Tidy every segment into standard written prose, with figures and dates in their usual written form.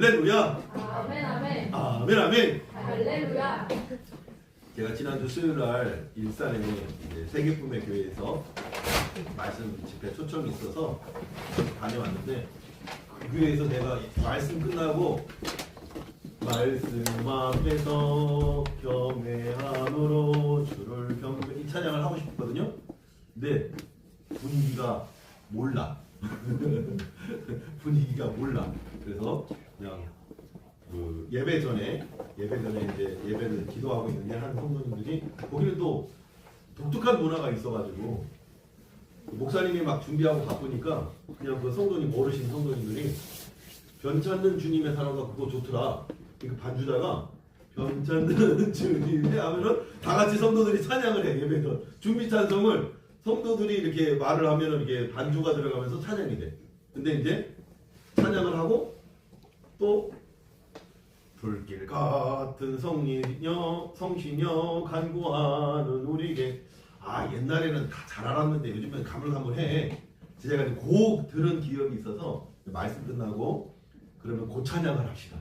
할렐루야. 아멘 아멘. 아멘 아멘. 할렐루야. 제가 지난주 수요일날 일산에 이제 세계품의 교회에서 말씀 집회 초청이 있어서 다녀왔는데 그 교회에서 내가 말씀 끝나고 말씀 앞에서 경외함으로 주를 경배 이 찬양을 하고 싶거든요. 근데 분위기가 몰라. 분위기가 몰라. 그래서 그냥 그 예배 전에 이제 예배를 기도하고 있는데 한 성도님들이 거기는 또 독특한 문화가 있어가지고 목사님이 막 준비하고 바쁘니까 그냥 그 성도님 어르신 성도님들이 변찮는 주님의 사랑과 그거 좋더라. 그 반주자가 변찮는 주님의 하면은 다 같이 성도들이 찬양을 해. 예배에서 준비 찬송을 성도들이 이렇게 말을 하면은 이게 반주가 들어가면서 찬양이 돼. 근데 이제 찬양을 하고 또 불길 같은 성신여 간구하는 우리에게 옛날에는 다 잘 알았는데 요즘엔 가물가물해. 제가 곡 들은 기억이 있어서 말씀 끝나고 그러면 그 찬양을 합시다.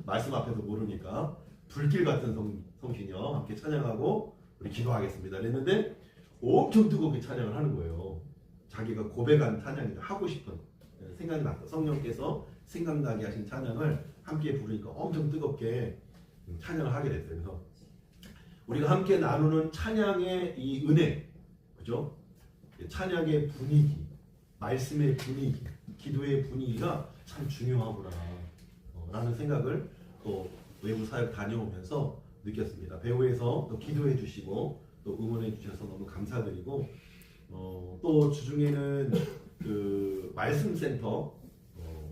말씀 앞에서 모르니까 불길 같은 성신여 함께 찬양하고 우리 기도하겠습니다. 그랬는데 엄청 뜨겁게 찬양을 하는 거예요. 자기가 고백한 찬양이 하고 싶은 생각이 났다. 성령께서 생각나게 하신 찬양을 함께 부르니까 엄청 뜨겁게 찬양을 하게 됐어요. 그래서 우리가 함께 나누는 찬양의 이 은혜, 그죠? 찬양의 분위기, 말씀의 분위기, 기도의 분위기가 참 중요하구나 라는 생각을 또 외부 사역 다녀오면서 느꼈습니다. 배후에서 또 기도해 주시고 또 응원해 주셔서 너무 감사드리고 또 주중에는 그 말씀센터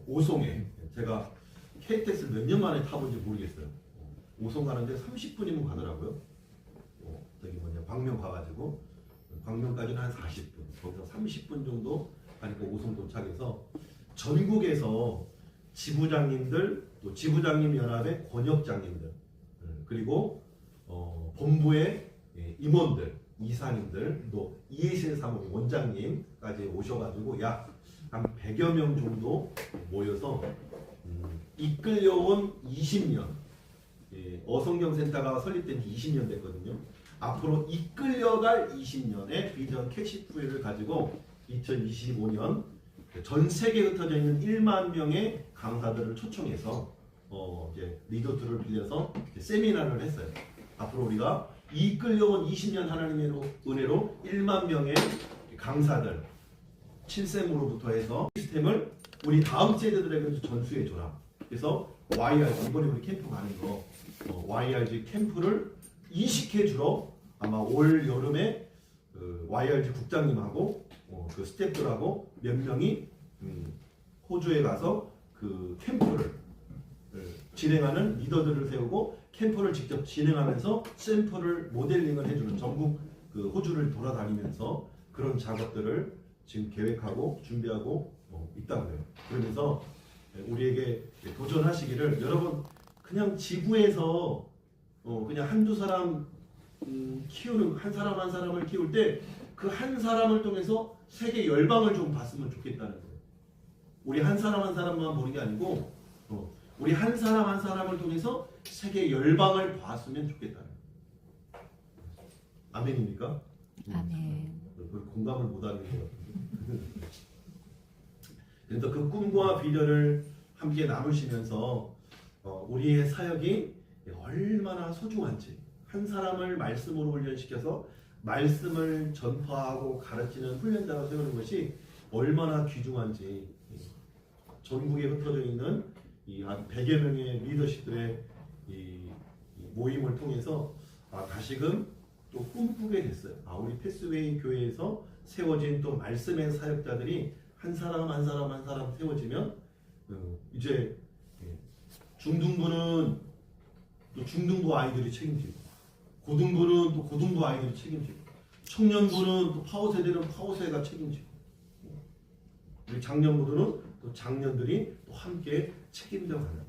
오송에 제가 KTX를 몇 년 만에 타본지 모르겠어요. 오송 가는데 30분이면 가더라고요. 저기 광명 가가지고 광명까지는 한 40분, 거기서 30분 정도 가니까 오송 도착해서 전국에서 지부장님들, 또 지부장님 연합의 권역장님들, 그리고 본부의 임원들, 이사님들, 또 이해실 사무국 원장님까지 오셔가지고 약 한 100여 명 정도 모여서 이끌려온 20년, 어성경센터가 설립된 지 20년 됐거든요. 앞으로 이끌려갈 20년의 비전 캐시프레를 가지고 2025년 전 세계에 흩어져 있는 1만 명의 강사들을 초청해서 이제 리조트를 빌려서 세미나를 했어요. 앞으로 우리가 이끌려온 20년 하나님의 은혜로 1만 명의 강사들 7셈으로부터 해서 시스템을 우리 다음 세대들에게 전수해줘라. 그래서 YRG 이번에 우리 캠프 가는 거 YRG 캠프를 이식해주러 아마 올 여름에 YRG 국장님하고 그 스태프들하고 몇 명이 호주에 가서 그 캠프를 진행하는 리더들을 세우고 캠프를 직접 진행하면서 샘플을 모델링을 해주는 전국 그 호주를 돌아다니면서 그런 작업들을 지금 계획하고 준비하고 있다고 해요. 그러면서 우리에게 도전하시기를 여러분 그냥 지구에서 그냥 한두 사람 키우는 한 사람 한 사람을 키울 때 그 한 사람을 통해서 세계 열방을 좀 봤으면 좋겠다는 거예요. 우리 한 사람 한 사람만 보는 게 아니고 우리 한 사람 한 사람을 통해서 세계 열방을 봤으면 좋겠다는 거예요. 아멘입니까? 아멘. 공감을 못하는 것 같은데. 그래서 그 꿈과 비전을 함께 나누시면서 우리의 사역이 얼마나 소중한지 한 사람을 말씀으로 훈련시켜서 말씀을 전파하고 가르치는 훈련자로 세우는 것이 얼마나 귀중한지 전국에 흩어져 있는 이 한 100여 명의 리더십들의 이 모임을 통해서 다시금 또 꿈꾸게 됐어요. 우리 패스웨이 교회에서 세워진 또 말씀의 사역자들이 한 사람 한 사람 한 사람 세워지면 이제 중등부는 또 중등부 아이들이 책임지고 고등부는 또 고등부 아이들이 책임지고 청년부는 또 파워 세대는 파워 세대가 책임지고 우리 장년부들은 또 장년들이 또 함께 책임져 가는.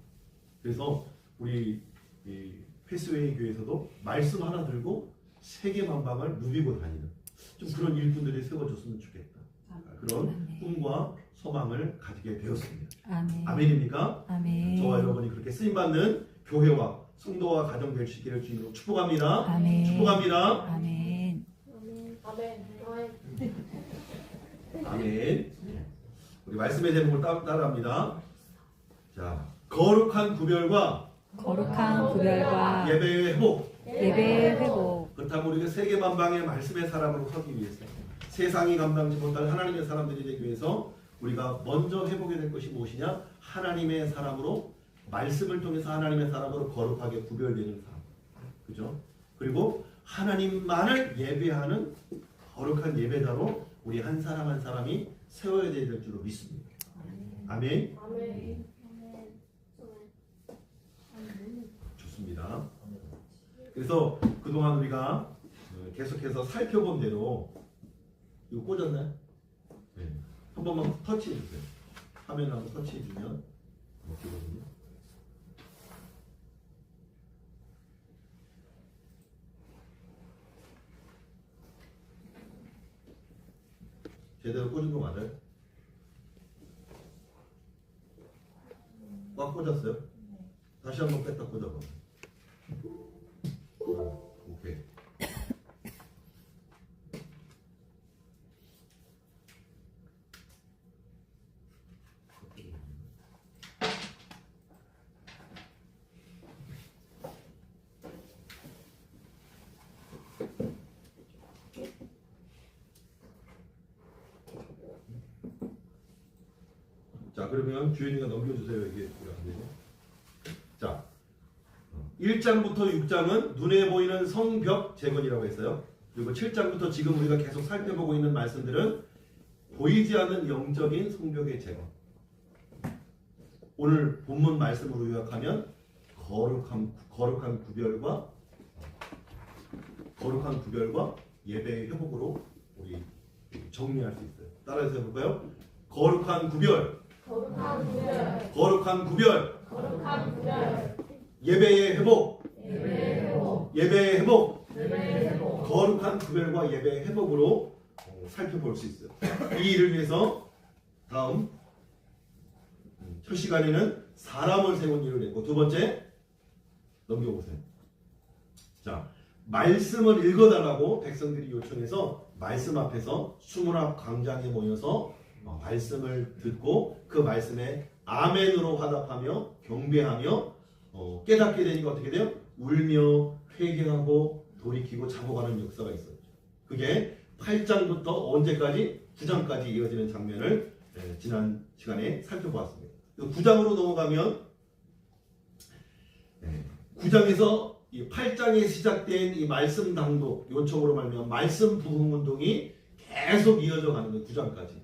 그래서 우리 이 패스웨이 교회에서도 말씀 하나 들고 세계 만방을 누비고 다니는 좀 그런 일꾼들이 세워졌으면 좋겠다. 그런 꿈과 소망을 가지게 되었습니다. 아멘. 아멘입니까? 아멘. 저와 여러분이 그렇게 쓰임받는 교회와 성도와 가정 될 수 있기를 주님으로 축복합니다. 아멘. 축복합니다. 아멘. 아멘. 아멘. 우리 말씀의 제목을 따라합니다. 자, 거룩한 구별과 거룩한 구별과 예배의 회복. 예배의 회복. 그렇다면 우리가 세계 만방의 말씀의 사람으로 서기 위해서 세상이 감당지 못할 하나님의 사람들이 되기 위해서 우리가 먼저 회복해야 될 것이 무엇이냐? 하나님의 사람으로 말씀을 통해서 하나님의 사람으로 거룩하게 구별되는 사람. 그죠? 그리고 하나님만을 예배하는 거룩한 예배자로 우리 한 사람 한 사람이 세워야 될 줄로 믿습니다. 아멘. 아멘. 좋습니다. 그래서 그동안 우리가 계속해서 살펴본 대로 이거 꽂았나요? 네. 한 번만 터치해 주세요. 화면을 한번 터치해 주면 먹히거든요. 제대로 꽂은 거 맞아요? 꽉 꽂았어요? 다시 한번 뺐다 꽂아봐. 오케이. 자, 그러면 주연이가 넘겨주세요. 이게 안 되죠? 자, 1장부터 6장은 눈에 보이는 성벽 재건이라고 했어요. 그리고 7장부터 지금 우리가 계속 살펴보고 있는 말씀들은 보이지 않는 영적인 성벽의 재건. 오늘 본문 말씀으로 요약하면 거룩한 구별과 예배의 회복으로 우리 정리할 수 있어요. 따라해서 해볼까요? 거룩한 구별, 예배의 회복, 거룩한 구별과 예배의 회복으로 살펴볼 수 있어요. 이 일을 위해서 다음 첫 시간에는 사람을 세운 일을 했고, 두 번째 넘겨보세요. 자, 말씀을 읽어달라고 백성들이 요청해서 말씀 앞에서 수문학 광장에 모여서 말씀을 듣고 그 말씀에 아멘으로 화답하며 경배하며 깨닫게 되니까 어떻게 돼요? 울며 회개하고 돌이키고 자복하는 역사가 있었죠. 그게 8장부터 언제까지? 9장까지 이어지는 장면을 지난 시간에 살펴보았습니다. 9장으로 넘어가면 9장에서 이 8장에 시작된 이 말씀 당독 요청으로 말미암아 말씀 부흥 운동이 계속 이어져 가는 거예요. 9장까지.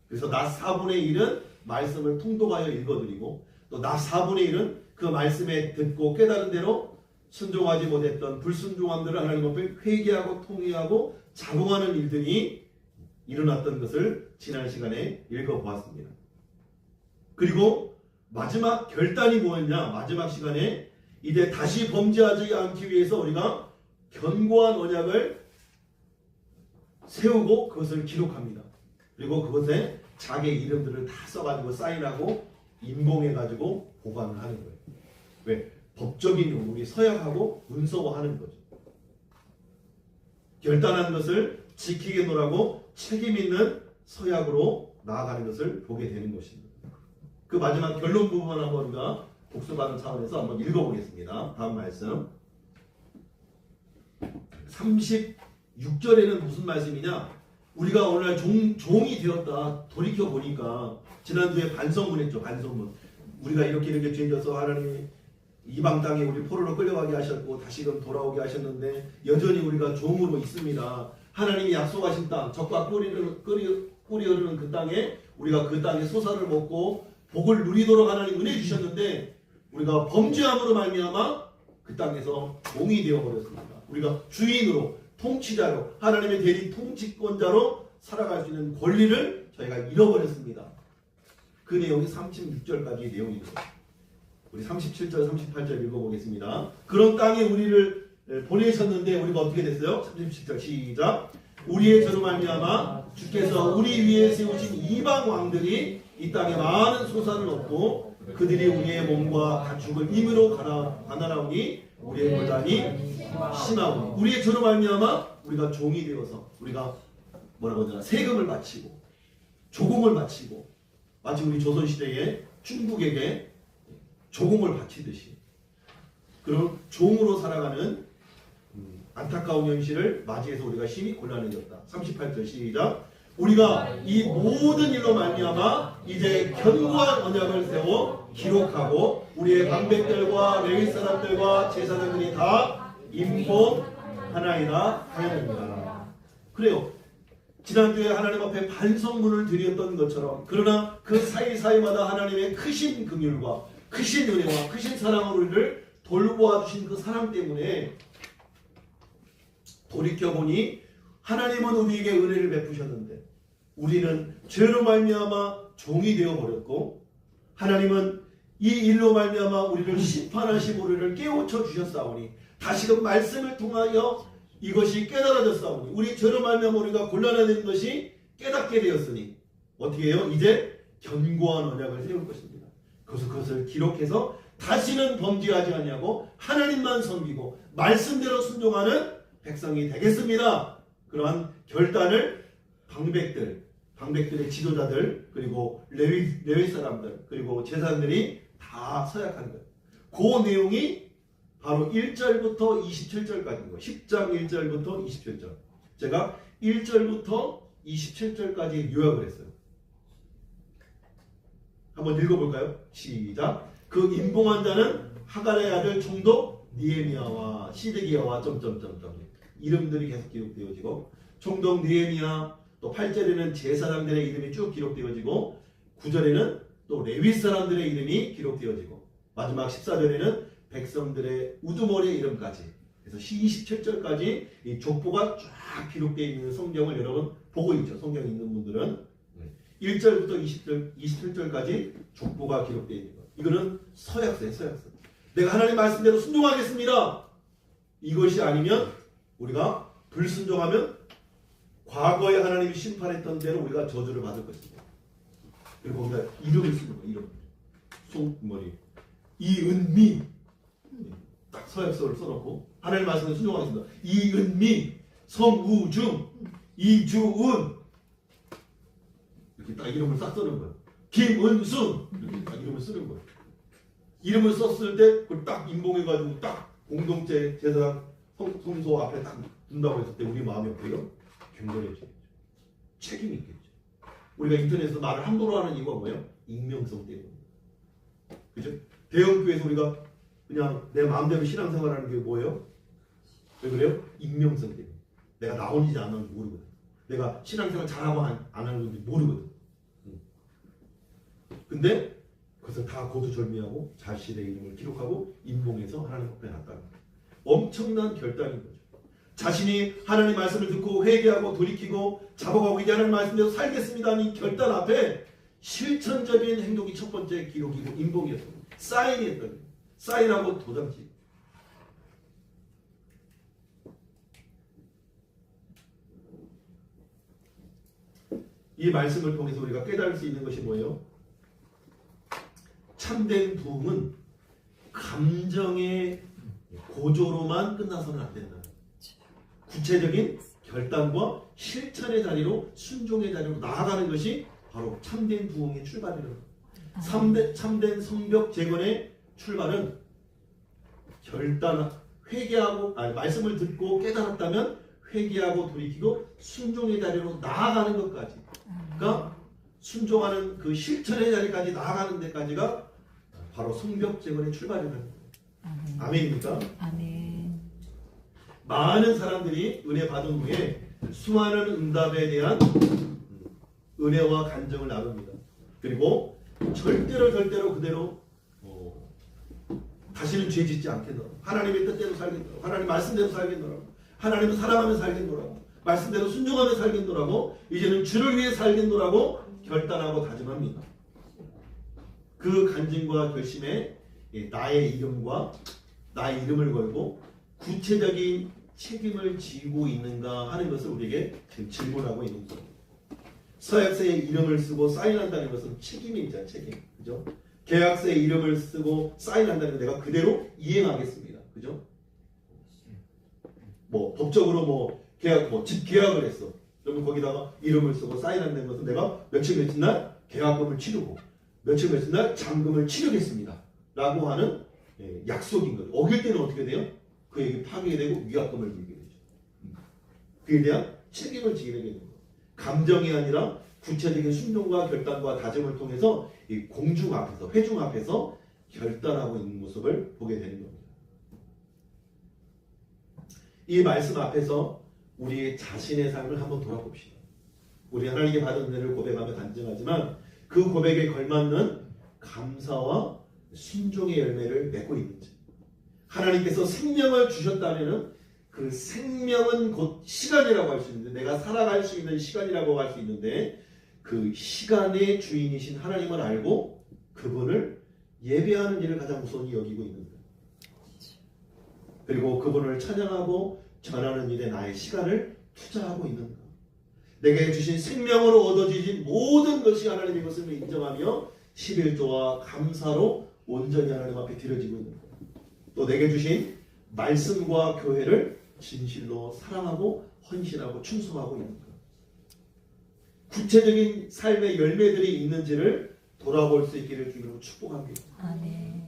그래서 낮 4분의 1은 말씀을 통독하여 읽어드리고 또 낮 4분의 1은 그 말씀에 듣고 깨달은 대로 순종하지 못했던 불순종함들을 하나님 앞에 회개하고 통회하고 자복하는 일들이 일어났던 것을 지난 시간에 읽어보았습니다. 그리고 마지막 결단이 뭐였냐? 마지막 시간에 이제 다시 범죄하지 않기 위해서 우리가 견고한 언약을 세우고 그것을 기록합니다. 그리고 그것에 자기 이름들을 다 써가지고 사인하고 인봉해가지고 보관을 하는 거예요. 왜? 법적인 용어를 서약하고 문서화하는 거죠. 결단한 것을 지키게 노라고 책임 있는 서약으로 나아가는 것을 보게 되는 것입니다. 그 마지막 결론 부분 한번 우리가 복습하는 차원에서 한번 읽어보겠습니다. 다음 말씀 36절에는 무슨 말씀이냐? 우리가 오늘날 종이 되었다 돌이켜 보니까 지난주에 반성문 했죠. 반성문. 우리가 이렇게 죄져서 하나님이 이방 땅에 우리 포로로 끌려가게 하셨고 다시금 돌아오게 하셨는데 여전히 우리가 종으로 있습니다. 하나님이 약속하신 땅, 적과 꿀이 흐르는 그 땅에 우리가 그 땅에 소사를 먹고 복을 누리도록 하나님 은혜 주셨는데 우리가 범죄함으로 말미암아 그 땅에서 종이 되어버렸습니다. 우리가 주인으로 통치자로 하나님의 대리 통치권자로 살아갈 수 있는 권리를 저희가 잃어버렸습니다. 그 내용이 36절까지의 내용입니다. 우리 37절 38절 읽어보겠습니다. 그런 땅에 우리를 보내셨는데 우리가 어떻게 됐어요? 37절 시작. 우리의 죄로 말미암아 주께서 우리 위에 세우신 이방 왕들이 이 땅에 많은 소산을 얻고 그들이 우리의 몸과 가축을 임으로 가난하오니 우리의 고단이 심하오니 우리의 죄로 말미암아 우리가 종이 되어서 우리가 뭐라고 하냐 세금을 바치고 조공을 바치고 마치 우리 조선시대에 중국에게 조공을 바치듯이 그런 종으로 살아가는 안타까운 현실을 맞이해서 우리가 심히 곤란해졌다. 38절 시작. 우리가 이 모든 일로 말미암아 이제 견고한 언약을 세워 기록하고 우리의 방백들과 레위 사람들과 제사장들이 다 임봉하나이다 하였느니라. 그래요. 지난주에 하나님 앞에 반성문을 드렸던 것처럼 그러나 그 사이사이마다 하나님의 크신 긍휼과 크신 은혜와 크신 사랑으로 우리를 돌보아 주신 그 사랑 때문에 돌이켜보니 하나님은 우리에게 은혜를 베푸셨는데 우리는 죄로 말미암아 종이 되어버렸고 하나님은 이 일로 말미암아 우리를 심판하시고 우리를 깨우쳐 주셨사오니 다시금 말씀을 통하여 이것이 깨달아졌사오니 우리 죄로 말미암아 우리가 곤란해진 것이 깨닫게 되었으니 어떻게 해요? 이제 견고한 언약을 세울 것입니다. 그래서 그것을 기록해서 다시는 범죄하지 않냐고 하나님만 섬기고 말씀대로 순종하는 백성이 되겠습니다. 그러한 결단을 방백들의 지도자들 그리고 레위 사람들 그리고 제사장들이 다 서약한 거예요. 그 내용이 바로 1절부터 27절까지인 거예요. 10장 1절부터 27절. 제가 1절부터 27절까지 요약을 했어요. 한번 읽어볼까요? 시작. 그 임봉한 자는 하갈의 아들 총독 니에미야와 시드기야와 이름들이 계속 기록되어지고 총독 느헤미야 또 8절에는 제사장들의 이름이 쭉 기록되어지고 9절에는 또 레위 사람들의 이름이 기록되어지고 마지막 14절에는 백성들의 우두머리의 이름까지 그래서 27절까지 이 족보가 쫙 기록되어 있는 성경을 여러분 보고 있죠. 성경 있는 분들은 1절부터 27절까지 족보가 기록되어 있는 것. 이거는 서약서예요. 서약서. 내가 하나님 말씀대로 순종하겠습니다. 이것이 아니면 우리가 불순종하면 과거에 하나님이 심판했던 대로 우리가 저주를 받을 것입니다. 그리고 우리가 이름을 쓰는 거예요. 이름. 송머리. 이은미. 딱 서약서를 써놓고 하나님 말씀을 순종하겠습니다. 이은미. 성우중. 이주은. 이렇게 딱 이름을 싹 쓰는 거예요. 김은순. 이렇게 딱 이름을 쓰는 거예요. 이름을 썼을 때 그걸 딱 임봉해가지고 딱 공동체 제사장 성소 앞에 딱 둔다고 했을 때 우리 마음이 어때요? 경건해지겠죠. 책임이 있겠죠. 우리가 인터넷에서 말을 함부로 하는 이유가 뭐예요? 익명성 때문입니다. 그죠? 대형교회에서 우리가 그냥 내 마음대로 신앙생활하는 게 뭐예요? 왜 그래요? 익명성 때문에. 내가 나오는지 안 나오는지 모르거든. 내가 신앙생활 잘하고 안 하는지 모르거든. 근데 그것을 다 고두절미하고 자신의 이름을 기록하고 임봉해서 하나님 앞에 놨다는 거예요. 엄청난 결단인 거죠. 자신이 하나님 말씀을 듣고 회개하고 돌이키고 잡아가고 이제 하나님 말씀대로 살겠습니다 하는 결단 앞에 실천적인 행동이 첫 번째 기록이고 임봉이었습니다. 사인이었던 거예요. 사인하고 도장지. 이 말씀을 통해서 우리가 깨달을 수 있는 것이 뭐예요? 참된 부흥은 감정의 고조로만 끝나서는 안 된다. 구체적인 결단과 실천의 자리로 순종의 자리로 나아가는 것이 바로 참된 부흥의 출발이라는 거예요. 참된 성벽 재건의 출발은 회개하고 말씀을 듣고 깨달았다면 회개하고 돌이키고 순종의 자리로 나아가는 것까지. 그러니까 순종하는 그 실천의 자리까지 나아가는 데까지가 바로 성벽 재건의 출발이라는 거예요. 아멘입니까? 아멘. 많은 사람들이 은혜 받은 후에 수많은 응답에 대한 은혜와 간정을 나눕니다. 그리고 절대로 그대로 다시는 죄 짓지 않겠노라. 하나님의 뜻대로 살겠노라. 하나님 말씀대로 살겠노라. 하나님을 사랑하며 살겠노라고. 말씀대로 순종하며 살겠노라고. 이제는 주를 위해 살겠노라고 결단하고 다짐합니다. 그 간증과 결심에 나의 이름을 걸고 구체적인 책임을 지고 있는가 하는 것을 우리에게 지금 질문하고 있는 겁니다. 서약서에 이름을 쓰고 사인한다는 것은 책임이 있잖아요. 책임. 그죠? 계약서에 이름을 쓰고 사인한다는 건 내가 그대로 이행하겠습니다. 그죠? 뭐 법적으로 뭐 계약 집 계약을 했어. 그러면 거기다가 이름을 쓰고 사인한다는 것은 내가 며칠 며칠 날 계약금을 치르고 며칠 며칠 날 잔금을 치르겠습니다. 라고 하는 약속인 거죠. 어길 때는 어떻게 돼요? 그 얘기 파기되고 위약금을 물게 되죠. 그에 대한 책임을 지게 되는 거예요. 감정이 아니라 구체적인 순종과 결단과 다짐을 통해서 이 공중 앞에서 회중 앞에서 결단하고 있는 모습을 보게 되는 겁니다. 이 말씀 앞에서 우리 자신의 삶을 한번 돌아봅시다. 우리 하나님께 받은 은혜를 고백하며 간증하지만 그 고백에 걸맞는 감사와 순종의 열매를 맺고 있는지, 하나님께서 생명을 주셨다면 그 생명은 곧 시간이라고 할 수 있는데, 내가 살아갈 수 있는 시간이라고 할 수 있는데, 그 시간의 주인이신 하나님을 알고 그분을 예배하는 일을 가장 우선히 여기고 있는 거예요. 그리고 그분을 찬양하고 전하는 일에 나의 시간을 투자하고 있는 거예요. 내게 주신 생명으로 얻어지신 모든 것이 하나님의 것을 인정하며 11조와 감사로 온전히 하나님 앞에 드려지고 있는 거예요. 또 내게 주신 말씀과 교회를 진실로 사랑하고 헌신하고 충성하고 있는 거예요. 구체적인 삶의 열매들이 있는지를 돌아볼 수 있기를 주님으로 축복합니다. 아멘.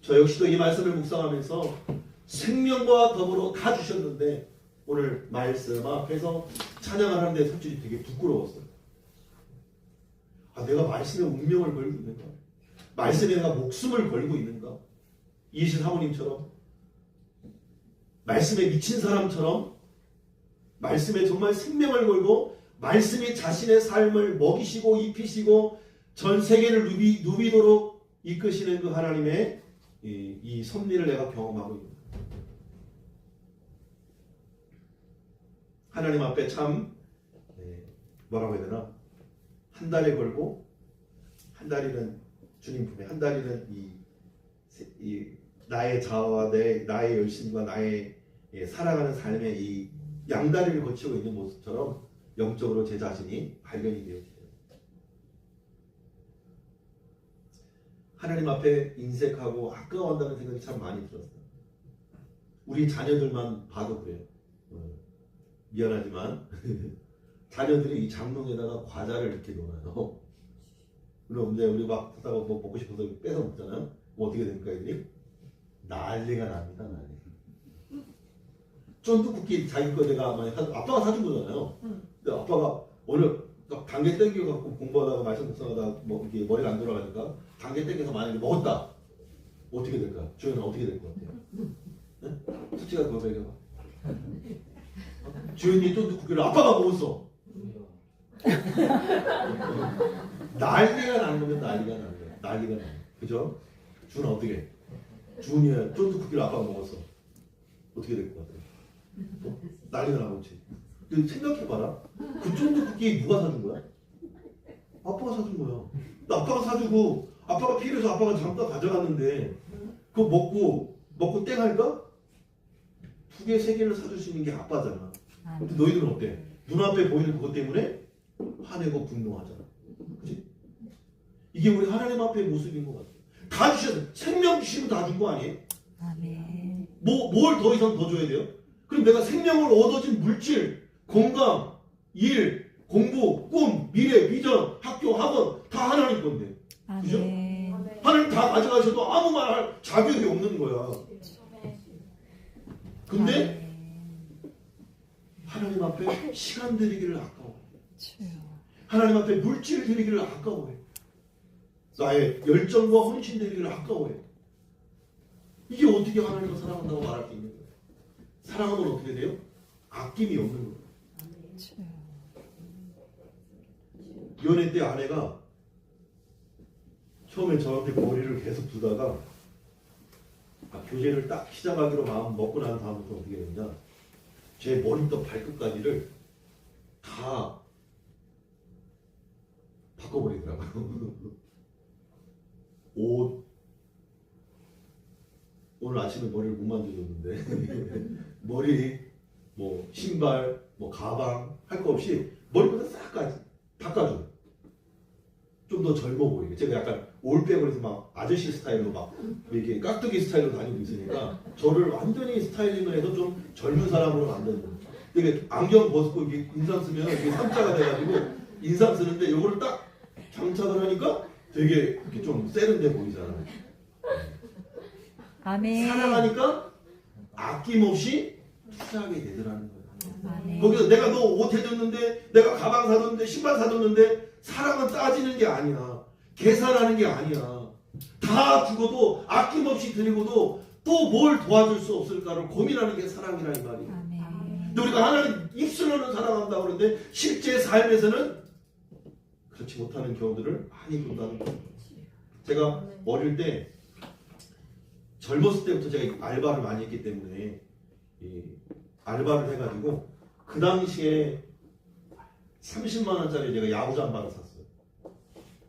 저 역시도 이 말씀을 묵상하면서 생명과 덤으로 다 주셨는데 오늘 말씀 앞에서 찬양을 하는데 솔직히 되게 부끄러웠어요. 내가 말씀에 운명을 걸고 있는가? 말씀에 내가 목숨을 걸고 있는가? 이신 사모님처럼 말씀에 미친 사람처럼 말씀에 정말 생명을 걸고 말씀이 자신의 삶을 먹이시고 입히시고 전 세계를 누비도록 이끄시는 그 하나님의 이 섭리를 내가 경험하고 있는 거예요. 하나님 앞에 참 뭐라고 해야 되나, 한 달에 걸고 한 다리는 주님 품에, 한 다리는 이 나의 자아와 나의 열심과 나의 살아가는 삶의 이 양다리를 거치고 있는 모습처럼 영적으로 제 자신이 발견이 되어지죠. 하나님 앞에 인색하고 아까워한다는 생각이 참 많이 들었어요. 우리 자녀들만 봐도 그래요. 미안하지만 자녀들이 이 장롱에다가 과자를 이렇게 넣어요. 그럼 이제 우리 막 하다가 뭐 먹고 싶어서 뺏어 먹잖아요. 뭐 어떻게 됩니까, 애들이? 난리가 납니다, 난리. 쫀득쿠키 자기 거 내가 많이 아빠가 사준 거잖아요. 근데 아빠가 오늘 단계 땡겨갖고 공부하다가 말씀 묵상하다가 뭐 이게 머리가 안 돌아가니까 단계 땡겨서 만약에 먹었다. 어떻게 될까? 주연은 어떻게 될 것 같아요? 네? 수치가 그거 배겨봐. 주연이 쫀득쿠키를 아빠가 먹었어. 난리가 나는 거면 난리가 나는 거야. 난리가 나는 거야. 그죠? 주은아 어떻게? 주은이야 쫀득쿠키를 아빠가 먹었어. 어떻게 될 것 같아요? 난리가 나겠지. 근데 생각해봐라. 그 쫀득쿠키 누가 사준 거야? 아빠가 사준 거야. 아빠가 사주고 아빠가 필요해서 아빠가 잠깐 가져갔는데 그거 먹고 땡 할까? 2개, 3개를 사줄 수 있는 게 아빠잖아. 근데 너희들은 어때? 눈앞에 보이는 그것 때문에 화내고 분노하잖아. 그치? 이게 우리 하나님 앞의 모습인 것 같아. 다 주셨어. 생명 주시면 다 준 거 아니에요? 아멘. 뭘 더 이상 더 줘야 돼요? 그럼 내가 생명을 얻어진 물질, 건강, 일, 공부, 꿈, 미래, 비전, 학교, 학원 다 하나님 건데. 그죠? 아멘. 하나님 다 가져가셔도 아무 말 할 자격이 없는 거야. 근데 하나님 앞에 시간 드리기를 아까워. 하나님 앞에 물질 드리기를 아까워해. 나의 열정과 헌신 드리기를 아까워해. 이게 어떻게 하나님을 사랑한다고 말할 수 있는 거예요? 사랑하면 어떻게 돼요? 아낌이 없는 거예요. 연애 때 아내가 처음에 저한테 머리를 계속 두다가 교제를 딱 시작하기로 마음 먹고 난 다음부터 어떻게 됐냐, 제 머리부터 발끝까지를 다 바꿔버리더라고요. 옷, 오늘 아침에 머리를 못 만져줬는데 머리, 뭐 신발, 뭐 가방 할 거 없이 머리부터 싹 까지. 바꿔줘요. 좀 더 젊어 보이게. 제가 약간 올백을 해서 막 아저씨 스타일로 막 이렇게 깍두기 스타일로 다니고 있으니까 저를 완전히 스타일링을 해서 좀 젊은 사람으로 만드는 거예요. 되게 안경 벗고 이게 인상 쓰면 이게 삼자가 돼가지고 인상 쓰는데 이거를 딱 장착을 하니까 되게 이렇게 좀 세련돼 보이잖아요. 아멘. 사랑하니까 아낌없이 투자하게 되더라는 거예요. 아멘. 거기서 내가 너 옷 해줬는데 내가 가방 사줬는데 신발 사줬는데 사랑은 따지는 게 아니야. 계산하는 게 아니야. 다 주고도 아낌없이 드리고도 또 뭘 도와줄 수 없을까를 고민하는 게 사랑이라 이 말이에요. 아멘. 근데 우리가 하나님 입술로는 사랑한다고 그러는데 실제 삶에서는 그렇지 못하는 경우들을 많이 본다는 거예요. 제가 어릴 때 젊었을 때부터 제가 알바를 많이 했기 때문에 이 알바를 해가지고 그 당시에 30만 원짜리 제가 야구 잠바를 샀어요.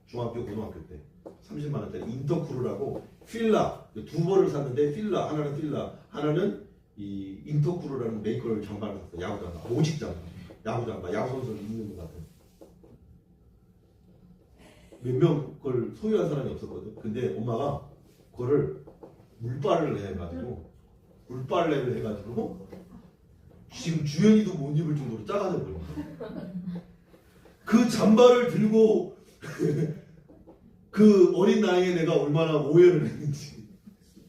중학교 고등학교 때 30만 원짜리 인터쿠르라고 필라 두 벌을 샀는데 필라 하나는 이 인터쿠르라는 메이커를 잠바를 샀어요. 야구 잠바 오직 잠바 야구 잠바 야구 선수를 입는 것 같은 몇 명 그걸 소유한 사람이 없었거든. 근데 엄마가 그거를 물빨래를 해가지고 지금 주연이도 못 입을 정도로 작아져 버려. 그 잠바를 들고 그 어린 나이에 내가 얼마나 오해를 했는지.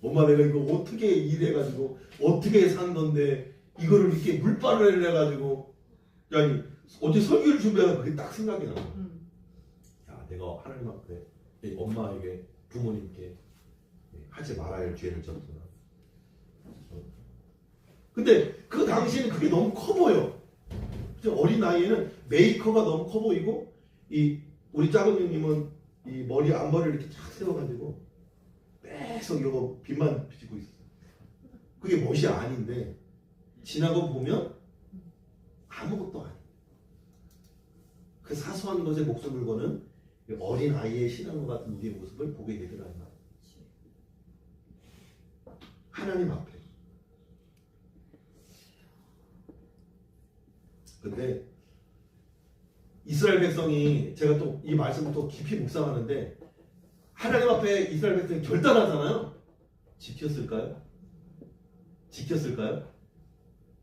엄마 내가 이거 어떻게 일해가지고 어떻게 산 건데 이거를 이렇게 물빨래를 해가지고 아니 어제 설교를 준비하다 그게 딱 생각이 나. 야 내가 하나님 앞에 엄마에게 부모님께 하지 말아야 할 죄를 졌구나. 근데 그 당시에는 그게 너무 커 보여. 어린 나이에는 메이커가 너무 커 보이고 이 우리 작은 형님은 이 머리 앞머리를 이렇게 쫙 세워가지고 계속 이거 빛만 비치고 있어. 그게 멋이 아닌데 지나고 보면 아무것도 아니야. 그 사소한 것에 목숨을 거는 어린 아이의 신앙과 같은 우리의 모습을 보게 되더라는 말이야. 하나님 앞에. 근데 이스라엘 백성이 제가 또 이 말씀을 또 깊이 묵상하는데 하나님 앞에 이스라엘 백성이 결단하잖아요. 지켰을까요?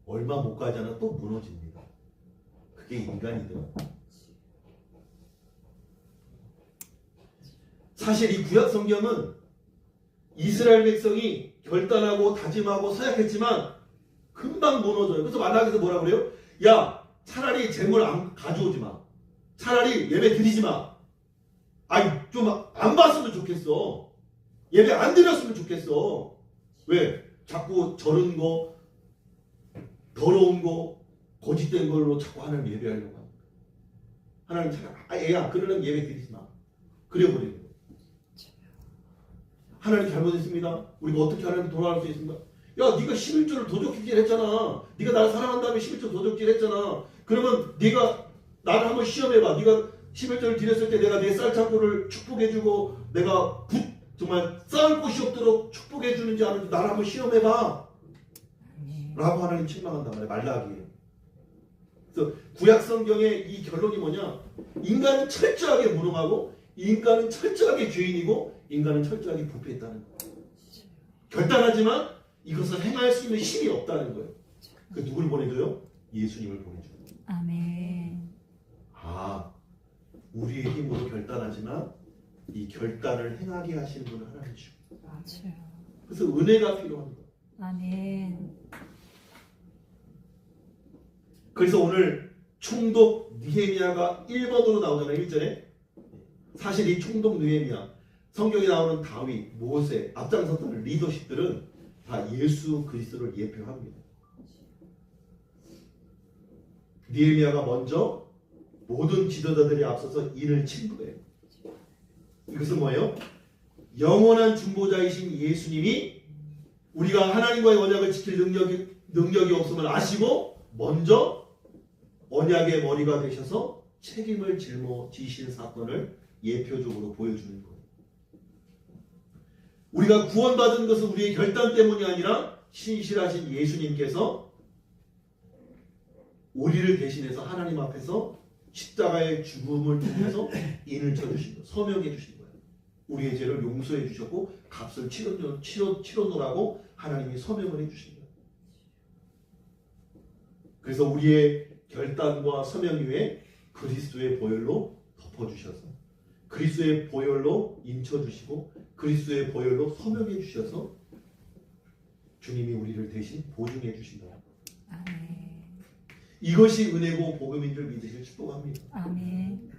얼마 못 가잖아 또 무너집니다. 그게 인간이더라고요. 사실 이 구약 성경은 이스라엘 백성이 결단하고 다짐하고 서약했지만 금방 무너져요. 그래서 만나기서 뭐라 그래요? 야 차라리 재물 안 가져오지 마. 차라리 예배 드리지 마. 아니 좀 안 봤으면 좋겠어. 예배 안 드렸으면 좋겠어. 왜? 자꾸 저런 거 더러운 거 거짓된 걸로 자꾸 하나님 예배하려고 합니다. 하나님 애야 그러려면 예배 드리지 마. 그래버리는 거예요. 하나님 잘못했습니다. 우리가 어떻게 하나님 돌아갈 수 있습니까? 야 네가 11조를 도적질 했잖아. 네가 나를 사랑한다며 11조 도적질 했잖아. 그러면 네가 나를 한번 시험해봐. 네가 11조를 드렸을 때 내가 내 쌀창고를 축복해주고 내가 정말 쌓을 곳이 없도록 축복해주는지 아닌지 나를 한번 시험해봐. 라고 하나님 책망한단 말이야. 말라기에. 그래서 구약 성경의 이 결론이 뭐냐? 인간은 철저하게 무능하고 인간은 철저하게 죄인이고 인간은 철저하게 부패했다는 거예요. 결단하지만 이것을 행할 수 있는 힘이 없다는 거예요. 그 누굴 보내줘요? 예수님을 보내줘요. 아멘. 아, 우리의 힘으로 결단하지만 이 결단을 행하게 하시는 분은 하나님이시고. 그래서 은혜가 필요합니다. 아멘. 그래서 오늘 총독 느헤미야가 1번으로 나오잖아요. 1절에. 사실 이 총독 느헤미야, 성경에 나오는 다윗, 모세, 앞장섰던 리더십들은 다 예수 그리스도를 예표합니다. 느헤미야가 먼저 모든 지도자들이 앞서서 인을 친구해요. 이것은 뭐예요? 영원한 중보자이신 예수님이 우리가 하나님과의 언약을 지킬 능력이 없음을 아시고 먼저 언약의 머리가 되셔서 책임을 짊어지신 사건을 예표적으로 보여주는 거예요. 우리가 구원받은 것은 우리의 결단 때문이 아니라 신실하신 예수님께서 우리를 대신해서 하나님 앞에서 십자가의 죽음을 통해서 인을 쳐주신 거예요. 서명해 주신 거예요. 우리의 죄를 용서해 주셨고 값을 치러놓으라고 하나님이 서명을 해 주신 거예요. 그래서 우리의 결단과 서명 위에 그리스도의 보혈로 덮어주셔서 그리스도의 보혈로 인쳐주시고 그리스도의 보혈로 서명해 주셔서 주님이 우리를 대신 보증해 주신다. 아멘. 이것이 은혜고 복음인 줄 믿으실 축복합니다. 아멘.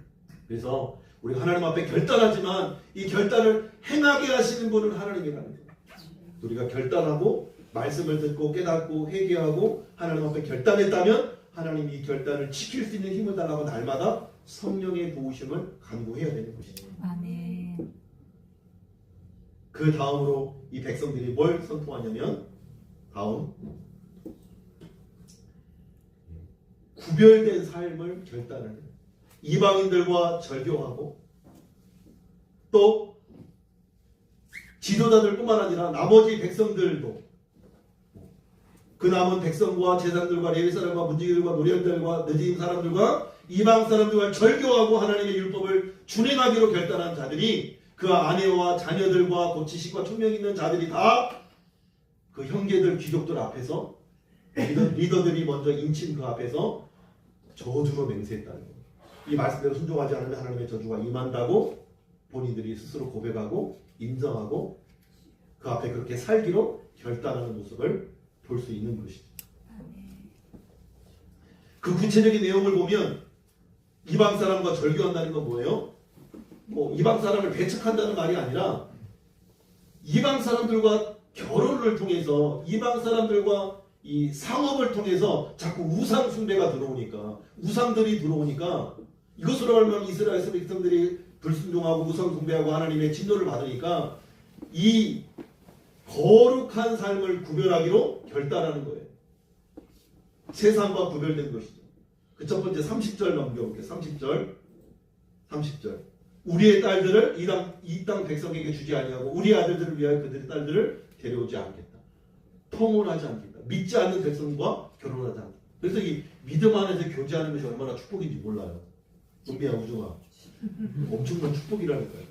그래서 우리가 하나님 앞에 결단하지만 이 결단을 행하게 하시는 분은 하나님이라는 거예요. 우리가 결단하고 말씀을 듣고 깨닫고 회개하고 하나님 앞에 결단했다면 하나님이 이 결단을 지킬 수 있는 힘을 달라고 날마다 성령의 도우심을 간구해야 되는 것이죠. 아멘. 그 다음으로 이 백성들이 뭘 선포하냐면 다음 구별된 삶을 결단을 해요. 이방인들과 절교하고 또 지도자들뿐만 아니라 나머지 백성들도 그 남은 백성과 제사장들과 레위 사람과 문지기들과 노령들과 느지임 사람들과 이방 사람들과 절교하고 하나님의 율법을 준행하기로 결단한 자들이 그 아내와 자녀들과 곧 지식과 총명 있는 자들이 다 그 형제들 귀족들 앞에서 리더들이 먼저 인친 그 앞에서 저주로 맹세했다는 거예요. 이 말씀대로 순종하지 않으면 하나님의 저주가 임한다고 본인들이 스스로 고백하고 인정하고 그 앞에 그렇게 살기로 결단하는 모습을 볼 수 있는 것이죠. 그 구체적인 내용을 보면 이방 사람과 절교한다는 건 뭐예요? 뭐 이방 사람을 배척한다는 말이 아니라 이방 사람들과 결혼을 통해서 이방 사람들과 이 상업을 통해서 자꾸 우상 숭배가 들어오니까 우상들이 들어오니까 이것으로 말하면 이스라엘 백성들이 불순종하고 우상 숭배하고 하나님의 진노를 받으니까 이 거룩한 삶을 구별하기로 결단하는 거예요. 세상과 구별된 것이죠. 그 첫 번째 30절 넘겨볼게요. 30절. 우리의 딸들을 이 땅 백성에게 주지 아니하고 우리 아들들을 위하여 그들의 딸들을 데려오지 않겠다. 통혼하지 않겠다. 믿지 않는 백성과 결혼하지 않겠다. 그래서 이 믿음 안에서 교제하는 것이 얼마나 축복인지 몰라요. 은비야 우중아. 엄청난 축복이라니까요.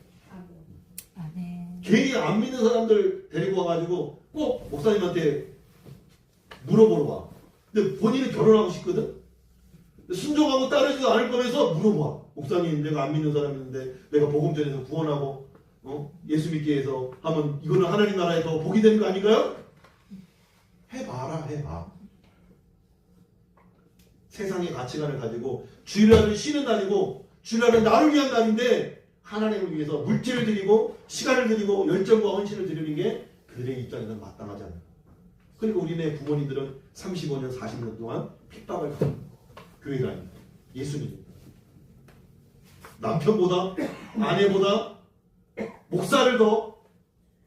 아멘. 괜히 안 믿는 사람들 데리고 와가지고 꼭 목사님한테 물어보러 와. 근데 본인은 결혼하고 싶거든? 순종하고 따르지도 않을 거면서 물어봐. 목사님 내가 안 믿는 사람인데 내가 복음 전해서 구원하고 예수 믿게 해서 하면 이거는 하나님 나라에 더 복이 되는 거 아닌가요? 해봐라 해봐. 세상의 가치관을 가지고 주일날은 쉬는 날이고 주일날은 나를 위한 날인데 하나님을 위해서 물질을 드리고 시간을 드리고 열정과 헌신을 드리는 게 그들의 입장에서는 마땅하지 않아요. 그리고 우리네 부모님들은 35년 40년 동안 핍박을 받는 교회 다닙니다. 예수님 남편보다 아내보다 목사를 더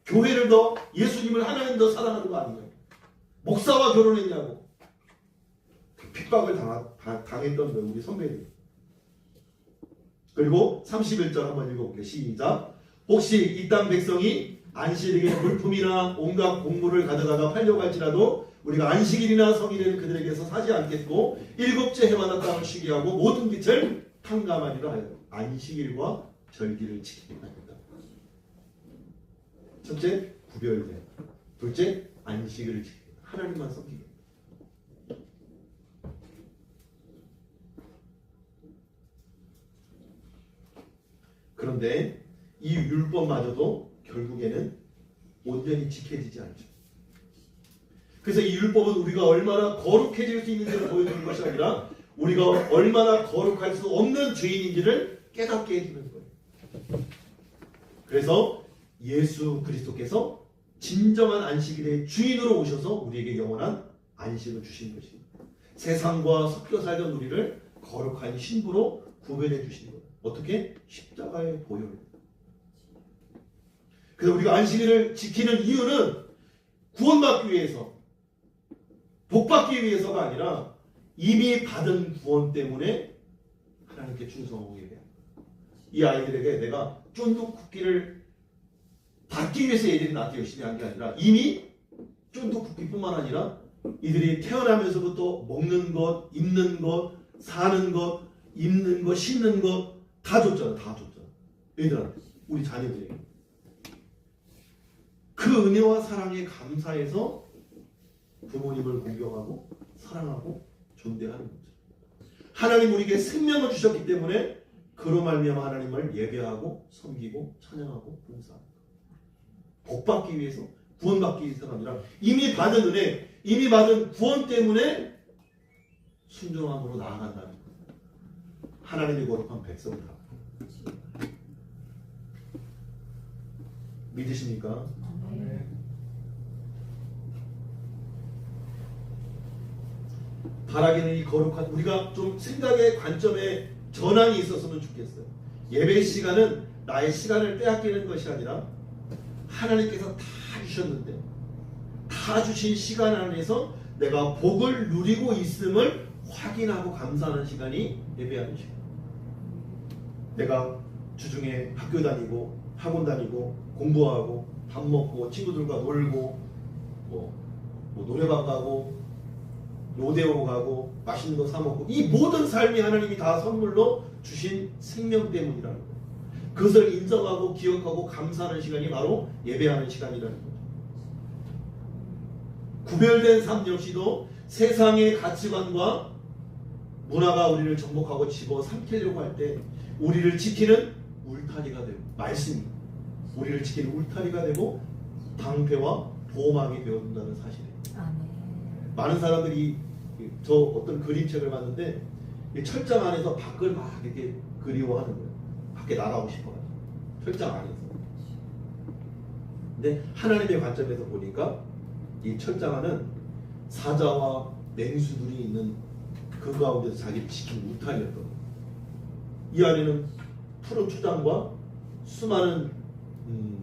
교회를 더 예수님을 하나님 더 사랑하는 거 아니에요. 목사와 결혼했냐고 핍박을 당했던 거예요. 우리 선배님. 그리고 31절 한번 읽어볼게요. 시작. 혹시 이 땅 백성이 안식일에 물품이나 온갖 곡물을 가져다가 팔려고 할지라도 우리가 안식일이나 성일에는 그들에게서 사지 않겠고 일곱째 해마다 땅을 쉬게 하고 모든 빛을 탕감하리라 하여 안식일과 절기를 지키겠다. 첫째, 구별됨. 둘째, 안식일을 지키겠다. 하나님만 섬기겠다. 그런데 이 율법마저도 결국에는 온전히 지켜지지 않죠. 그래서 이 율법은 우리가 얼마나 거룩해질 수 있는지를 보여주는 것이 아니라 우리가 얼마나 거룩할 수 없는 죄인인지를 깨닫게 해주는 거예요. 그래서 예수 그리스도께서 진정한 안식일의 주인으로 오셔서 우리에게 영원한 안식을 주신 것입니다. 세상과 섞여 살던 우리를 거룩한 신부로 구별해 주신 거예요. 어떻게? 십자가의 보혈. 그래서 우리가 안식일을 지키는 이유는 구원받기 위해서, 복받기 위해서가 아니라 이미 받은 구원 때문에 하나님께 충성하게 돼요. 이 아이들에게 내가 쫀득 쿠키를 받기 위해서 애들이 나한테 열심히 한 게 아니라 이미 쫀득 쿠키뿐만 아니라 이들이 태어나면서부터 먹는 것, 입는 것, 사는 것, 입는 거, 씻는 거 다 줬잖아. 다 줬잖아. 얘들한테, 우리 자녀들에게. 그 은혜와 사랑에 감사해서 부모님을 공경하고 사랑하고 존대하는 거죠. 하나님 우리에게 생명을 주셨기 때문에 그로 말미암아 하나님을 예배하고 섬기고 찬양하고 봉사하는 거예요. 복받기 위해서, 구원받기 위해서가 아니라 이미 받은 은혜, 이미 받은 구원 때문에 순종함으로 나아간다는 거예요. 하나님의 거룩한 백성이다. 믿으십니까? 바라기는 이 거룩한, 우리가 좀 생각의 관점에 전환이 있었으면 좋겠어요. 예배 시간은 나의 시간을 빼앗기는 것이 아니라 하나님께서 다 주셨는데 다 주신 시간 안에서 내가 복을 누리고 있음을 확인하고 감사하는 시간이 예배하는 시간. 내가 주중에 학교 다니고 학원 다니고 공부하고 밥 먹고 친구들과 놀고 뭐 노래방 가고 로데오 가고 맛있는 거 사 먹고 이 모든 삶이 하나님이 다 선물로 주신 생명 때문이라는 거예요. 그것을 인정하고 기억하고 감사하는 시간이 바로 예배하는 시간이라는 거죠. 구별된 삶 역시도 세상의 가치관과 문화가 우리를 정복하고 집어삼키려고 할 때 우리를 지키는 울타리가 되고, 말씀이 우리를 지키는 울타리가 되고 방패와 보호막이 되어준다는 사실이에요. 많은 사람들이 저 어떤 그림책을 봤는데 철장 안에서 밖을 막 이렇게 그리워하는 거예요. 밖에 나가고 싶어요. 철장 안에서. 근데 하나님의 관점에서 보니까 이 철장 안은 사자와 맹수들이 있는 그 가운데서 자기를 지키는 울타리였던 거예요. 이 안에는 푸른 초장과 수많은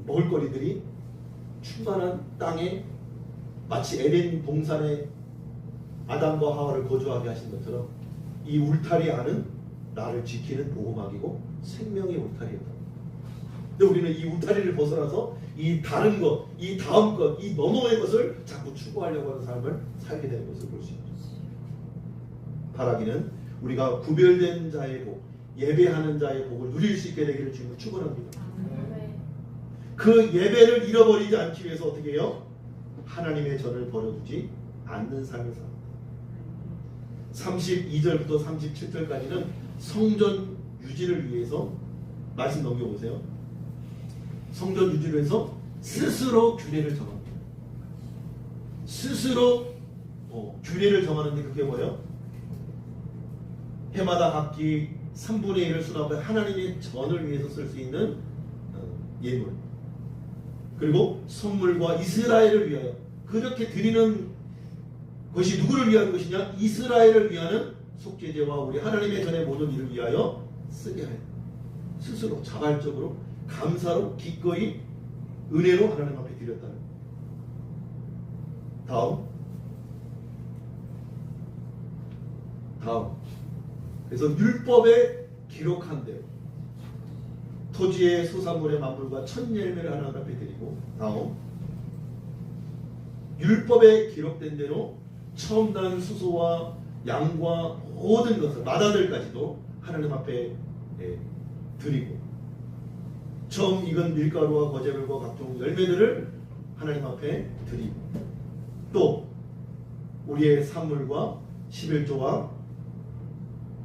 먹을거리들이 충만한 땅에 마치 에덴 동산에 아담과 하와를 거주하게 하신 것처럼 이 울타리 안은 나를 지키는 보호막이고 생명의 울타리였다. 근데 우리는 이 울타리를 벗어나서 이 다른 것, 이 다음 것, 이 너머의 것을 자꾸 추구하려고 하는 삶을 살게 되는 것을 볼 수 있죠. 바라기는 우리가 구별된 자의 복, 예배하는 자의 복을 누릴 수 있게 되기를 주님을 축원합니다. 그 예배를 잃어버리지 않기 위해서 어떻게 해요? 하나님의 전을 버려두지 않는 삶을 삽니다. 32절부터 37절까지는 성전 유지를 위해서 말씀 넘겨보세요. 성전 유지를 위해서 스스로 규례를 정합니다. 스스로 규례를 정하는데 그게 뭐예요? 해마다 각기 3분의 1을 수납해 하나님의 전을 위해서 쓸 수 있는 예물, 그리고 선물과 이스라엘을 위하여, 그렇게 드리는 것이 누구를 위한 것이냐? 이스라엘을 위하는 속죄제와 우리 하나님의 전의 모든 일을 위하여 쓰게 하여 스스로 자발적으로 감사로 기꺼이 은혜로 하나님 앞에 드렸다는 거예요. 다음 그래서 율법에 기록한 대로 토지의 소산물의 만물과 첫 열매를 하나님 앞에 드리고, 다음 율법에 기록된 대로 처음 난 수소와 양과 모든 것을 마다들까지도 하나님 앞에 드리고, 처음 익은 밀가루와 거제물과 각종 열매들을 하나님 앞에 드리고, 또 우리의 산물과 11조와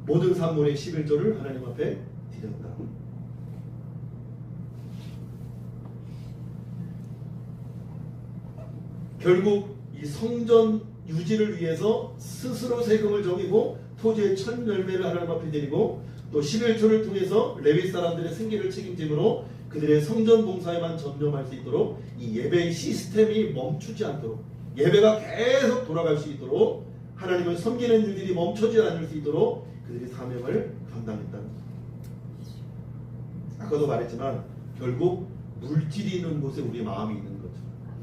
모든 산물의 11조를 하나님 앞에 드렸다. 결국 이 성전 유지를 위해서 스스로 세금을 정이고 토지의 첫 열매를 하나님 앞에 드리고, 또 11조를 통해서 레위 사람들의 생계를 책임짐으로 그들의 성전 봉사에만 전념할 수 있도록 이 예배의 시스템이 멈추지 않도록, 예배가 계속 돌아갈 수 있도록, 하나님을 섬기는 일들이 멈춰지 않을 수 있도록 그들이 사명을 감당했다는 거죠. 아까도 말했지만 결국 물질이 있는 곳에 우리의 마음이 있는 거죠.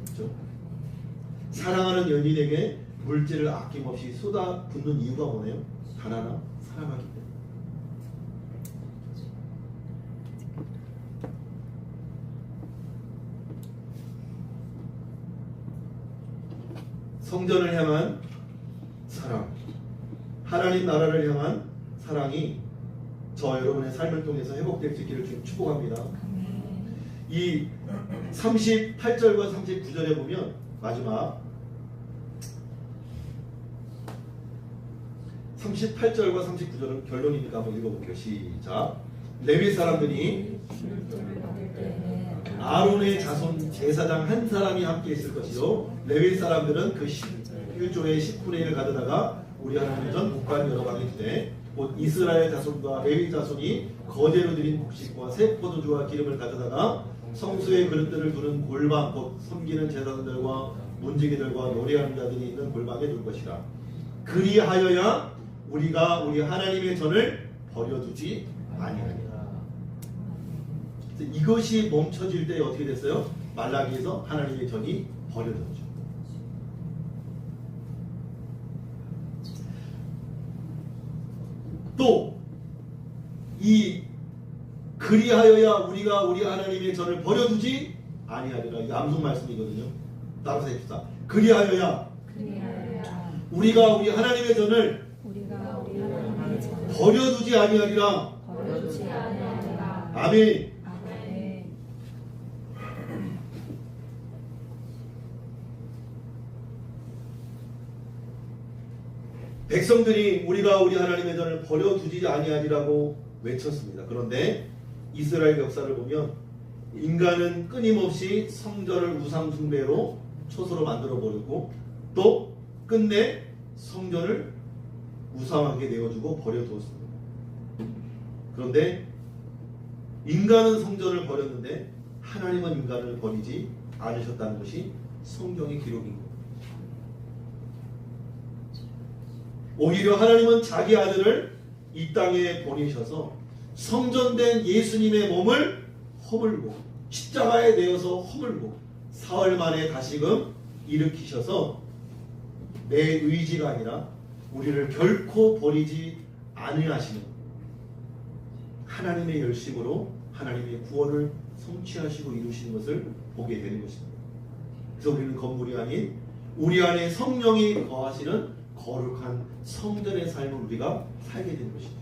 그렇죠? 사랑하는 연인에게 물질을 아낌없이 쏟아붓는 이유가 뭐네요? 단 하나, 사랑하기 때문에. 성전을 향한 사랑, 하나님 나라를 향한 사랑이 저 여러분의 삶을 통해서 회복될 수 있기를 주님 축복합니다. 이 38절과 39절에 보면 마지막 38절과 39절은 결론이니까 한번 읽어볼게요. 시작. 레위 사람들이 아론의 자손 제사장 한 사람이 함께 있을 것이요 레위 사람들은 그 11조의 10분의 1을 가져다가 우리 하나님 전 국관 여러 방에 두되 곧 이스라엘 자손과 레위 자손이 거제로 드린 곡식과 새 포도주와 기름을 가져다가 성수의 그릇들을 두는 골방 곧 섬기는 제사장들과 문지기들과 노래하는 자들이 있는 골방에 둘 것이라. 그리하여야 우리가 우리 하나님의 전을 버려두지 아니하리라. 이것이 멈춰질 때 어떻게 됐어요? 말라기에서 하나님의 전이 버려졌죠. 또 이 그리하여야 우리가 우리 하나님의 전을 버려두지 아니하리라. 이 암송 말씀이거든요. 따라서 해봅시다. 그리하여야 우리가 우리 하나님의 전을 버려두지 아니하리라. 아멘. 백성들이 우리가 우리 하나님의 전을 버려두지 아니하리라고 외쳤습니다. 그런데 이스라엘 역사를 보면 인간은 끊임없이 성전을 우상 숭배로 초소로 만들어 버렸고 또 끝내 성전을 우상하게 내어주고 버려두었습니다. 그런데 인간은 성전을 버렸는데 하나님은 인간을 버리지 않으셨다는 것이 성경의 기록인 겁니다. 오히려 하나님은 자기 아들을 이 땅에 보내셔서 성전된 예수님의 몸을 허물고 십자가에 내어서 허물고 사흘 만에 다시금 일으키셔서 내 의지가 아니라 우리를 결코 버리지 아니하시는 하나님의 열심으로 하나님의 구원을 성취하시고 이루시는 것을 보게 되는 것입니다. 그래서 우리는 건물이 아닌 우리 안에 성령이 거하시는 거룩한 성전의 삶을 우리가 살게 된 것이죠.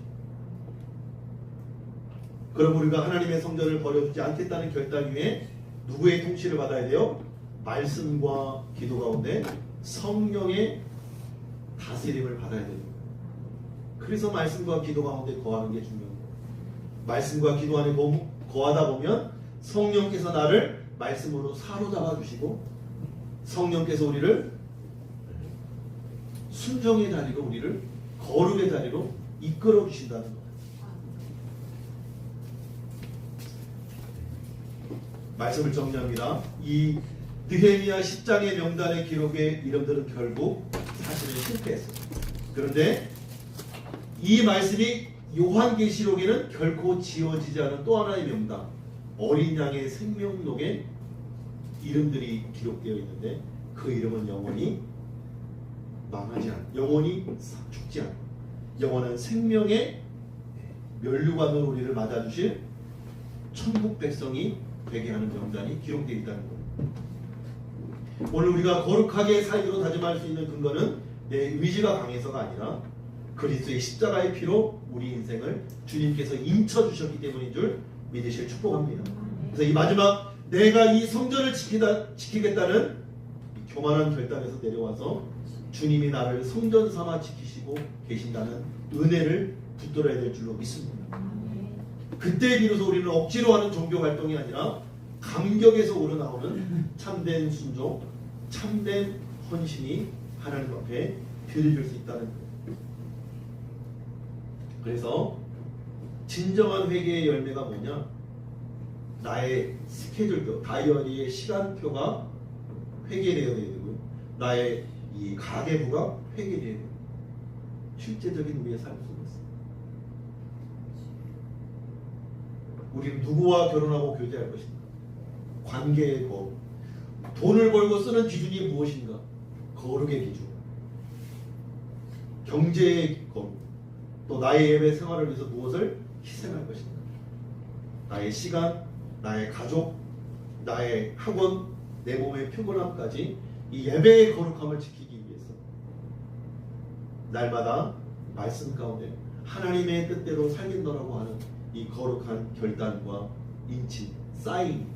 그럼 우리가 하나님의 성전을 버려두지 않겠다는 결단 위에 누구의 통치를 받아야 돼요? 말씀과 기도 가운데 성령의 다스림을 받아야 됩니다. 그래서 말씀과 기도 가운데 거하는 게 중요합니다. 말씀과 기도 안에 거하다 보면 성령께서 나를 말씀으로 사로잡아 주시고 성령께서 우리를 순종의 자리로 우리를 거룩의 자리로 이끌어 주신다는 것. 말씀을 정리합니다. 이 느헤미야 10장의 명단의 기록의 이름들은 결국 사실은 실패했어요. 그런데 이 말씀이 요한계시록에는 결코 지워지지 않은 또 하나의 명단, 어린 양의 생명록에 이름들이 기록되어 있는데 그 이름은 영원히 망하지 않아, 영원히 죽지 않아, 영원한 생명의 면류관으로 우리를 맞아주실 천국 백성이 되게 하는 명단이 기록되어 있다는 거예요. 오늘 우리가 거룩하게 살기로 다짐할 수 있는 근거는 내 의지가 강해서가 아니라 그리스도의 십자가의 피로 우리 인생을 주님께서 인쳐주셨기 때문인 줄 믿으실 축복합니다. 그래서 이 마지막 내가 이 성전을 지키겠다는 이 교만한 결단에서 내려와서 주님이 나를 성전 삼아 지키시고 계신다는 은혜를 붙들어야 될 줄로 믿습니다. 그때 비로소 우리는 억지로 하는 종교 활동이 아니라 감격에서 우러나오는 참된 순종, 참된 헌신이 하나님 앞에 드려질 수 있다는 거예요. 그래서 진정한 회개의 열매가 뭐냐? 나의 스케줄표, 다이어리의 시간표가 회개되어야 되고요. 나의 이 가계부가 회개되어야 돼요. 실제적인 우리의 삶 속에서 우리는 누구와 결혼하고 교제할 것인가? 관계의 거룩. 돈을 벌고 쓰는 기준이 무엇인가? 거룩의 기준. 경제의 거룩. 또 나의 예배 생활을 위해서 무엇을 희생할 것인가? 나의 시간, 나의 가족, 나의 학원, 내 몸의 피곤함까지 이 예배의 거룩함을 지키기 위해서 날마다 말씀 가운데 하나님의 뜻대로 살긴다라고 하는 이 거룩한 결단과 인치, 사인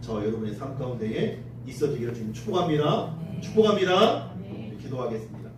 저 여러분의 삶 가운데에 있어지기를 주님 축복합니다. 아멘. 축복합니다. 아멘. 기도하겠습니다.